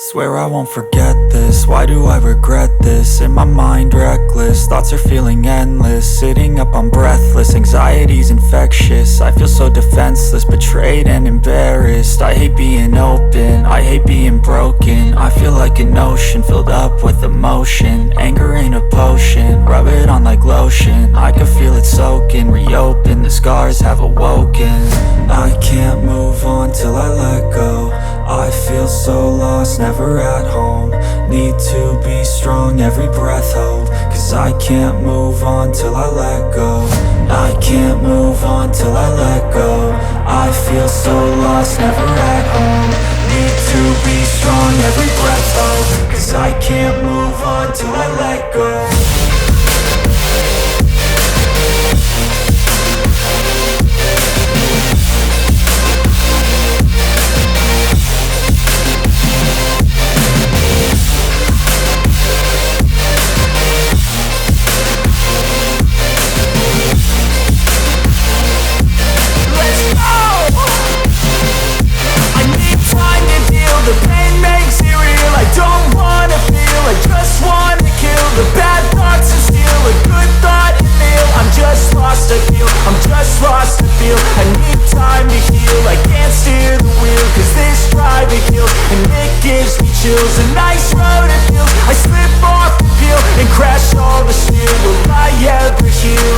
Swear I won't forget this, why do I regret this? In my mind reckless, thoughts are feeling endless. Sitting up I'm breathless, anxiety's infectious. I feel so defenseless, betrayed and embarrassed. I hate being open, I hate being broken. I feel like an ocean filled up with emotion. Anger ain't a potion, rub it on like lotion. I can feel it soaking, reopen, the scars have awoken. I can't move on till I let go. I feel so lost, never at home. Need to be strong, every breath hold. Cause I can't move on till I let go. I can't move on till I let go. I feel so lost, never at home. Need to be strong, every breath hold. Cause I can't move on till I let go. The pain makes it real, I don't wanna feel, I just wanna kill the bad thoughts and steal a good thought and kneel. I'm just lost, I feel, I'm just lost, I feel. I need time to heal, I can't steer the wheel. Cause this drive it kills, and it gives me chills. A nice road it feels, I slip off the peel and crash all the steel. Will I ever heal?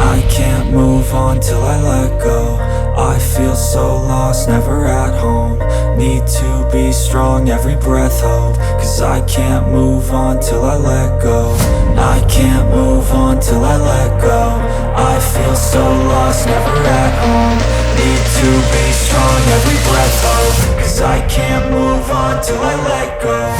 I can't move on till I let go. I feel so lost, never at home. Need to be strong, every breath hold. Cause I can't move on till I let go. I can't move on till I let go. I feel so lost, never at home. Need to be strong, every breath hold. Cause I can't move on till I let go.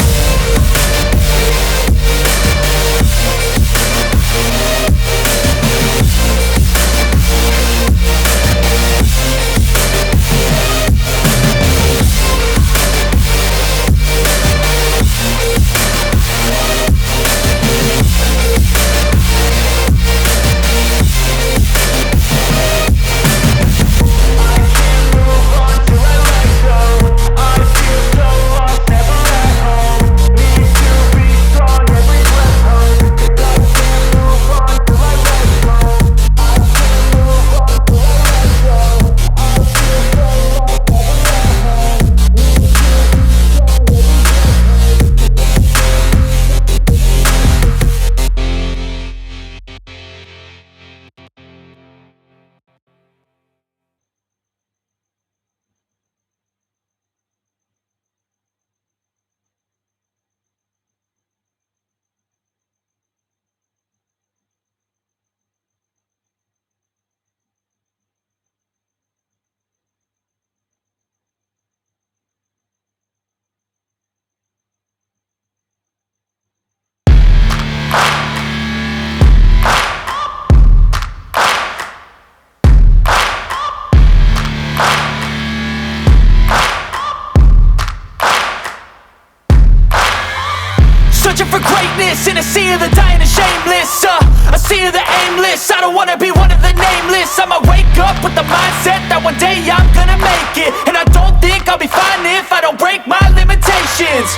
In a sea of the dying and shameless, a sea of the aimless. I don't wanna be one of the nameless. I'ma wake up with the mindset that one day I'm gonna make it. And I don't think I'll be fine if I don't break my limitations.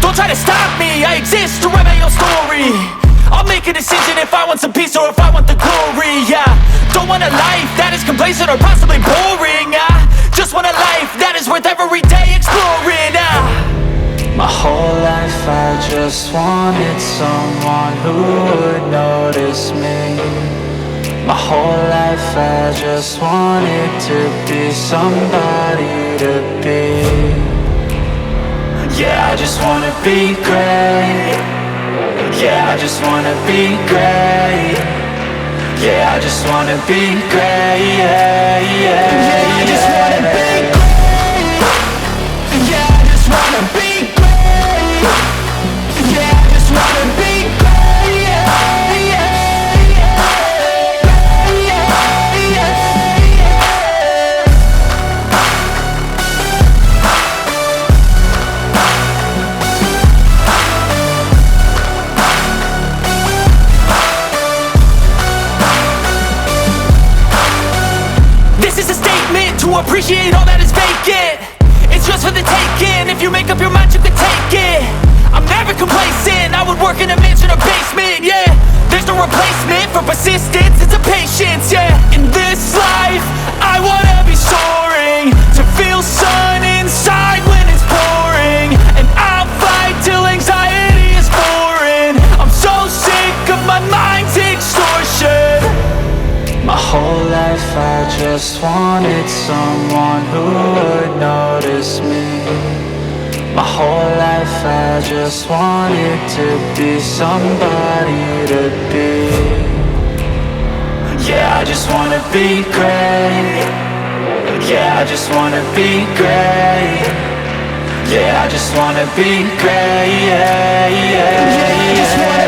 Don't try to stop me, I exist to write my own story. I'll make a decision if I want some peace or if I want the glory. Yeah, don't want a life that is complacent or possibly boring. I just want a life that is worth every day exploring. My whole life I just wanted someone who would notice me. My whole life I just wanted to be somebody to be. Yeah, I just wanna be great. Yeah, I just wanna be great. Yeah, I just wanna be great. Yeah, I just wanna be great. Yeah, I just wanna be great. Yeah, I just wanna be great. Yeah, yeah, yeah, yeah, yeah. This is a statement to appreciate all that is vacant. It's just for the taking. If you make up your mind, you can replacement for persistence, it's a patience, yeah. In this life, I wanna be soaring, to feel sun inside when it's pouring, and I'll fight till anxiety is foreign. I'm so sick of my mind's extortion. My whole life I just wanted someone who would notice me. My whole life I just wanted to be somebody to be. Yeah, I just wanna be great. Yeah, I just wanna be great. Yeah, I just wanna be great. Yeah, yeah, yeah.